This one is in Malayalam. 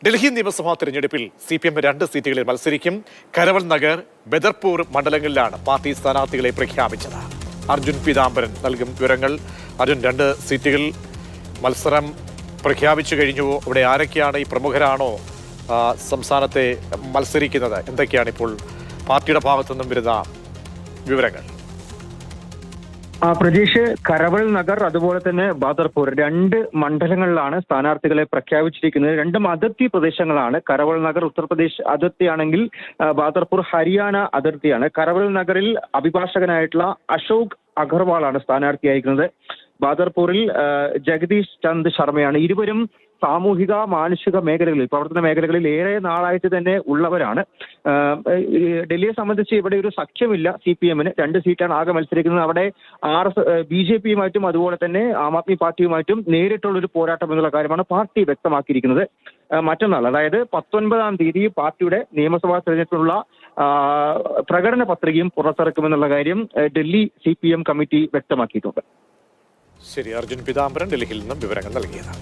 ഡൽഹി നിയമസഭാ തെരഞ്ഞെടുപ്പിൽ CPM 2 സീറ്റുകളിൽ മത്സരിക്കും. കരവൽ നഗർ, ബദർപൂർ മണ്ഡലങ്ങളിലാണ് പാർട്ടി സ്ഥാനാർത്ഥികളെ പ്രഖ്യാപിച്ചത്. അർജുൻ പീതാംബരൻ നൽകും വിവരങ്ങൾ. അർജുൻ, 2 സീറ്റുകളിൽ മത്സരം പ്രഖ്യാപിച്ചു കഴിഞ്ഞുവോ? ഇവിടെ ആരൊക്കെയാണ്? ഈ പ്രമുഖരാണോ സംസ്ഥാനത്തെ മത്സരിക്കുന്നത്? എന്തൊക്കെയാണ് ഇപ്പോൾ പാർട്ടിയുടെ ഭാഗത്തുനിന്നും വരുന്ന വിവരങ്ങൾ? പ്രജീഷ്, കരവൽ നഗർ അതുപോലെ തന്നെ ബാദർപൂർ 2 മണ്ഡലങ്ങളിലാണ് സ്ഥാനാർത്ഥികളെ പ്രഖ്യാപിച്ചിരിക്കുന്നത്. 2 അതിർത്തി പ്രദേശങ്ങളാണ്. കരവൽ നഗർ ഉത്തർപ്രദേശ് അതിർത്തിയാണെങ്കിൽ ബാദർപൂർ ഹരിയാന അതിർത്തിയാണ്. കരവൽ നഗറിൽ അഭിഭാഷകനായിട്ടുള്ള അശോക് അഗർവാളാണ് സ്ഥാനാർത്ഥിയായിരിക്കുന്നത്. ബാദർപൂരിൽ ജഗദീഷ് ചന്ദ് ശർമ്മയാണ്. ഇരുവരും സാമൂഹിക മാനുഷിക മേഖലകളിൽ, പ്രവർത്തന മേഖലകളിൽ ഏറെ നാളായിട്ട് തന്നെ ഉള്ളവരാണ്. ഡൽഹിയെ സംബന്ധിച്ച് ഇവിടെ ഒരു സഖ്യമില്ല. CPM-ന് 2 സീറ്റാണ് ആകെ മത്സരിക്കുന്നത്. അവിടെ BJP-യുമായിട്ടും അതുപോലെ തന്നെ ആം ആദ്മി പാർട്ടിയുമായിട്ടും നേരിട്ടുള്ളൊരു പോരാട്ടം എന്നുള്ള കാര്യമാണ് പാർട്ടി വ്യക്തമാക്കിയിരിക്കുന്നത്. മറ്റന്നാൾ, അതായത് 19-ാം തീയതി പാർട്ടിയുടെ നിയമസഭാ തെരഞ്ഞെടുപ്പിനുള്ള പ്രകടന പത്രികയും പുറത്തിറക്കുമെന്നുള്ള കാര്യം ഡൽഹി CPM കമ്മിറ്റി വ്യക്തമാക്കിയിട്ടുണ്ട്. ശരി, അർജുൻ പീതാംബരൻ ഡൽഹിയിൽ നിന്നും വിവരങ്ങൾ നൽകിയത്.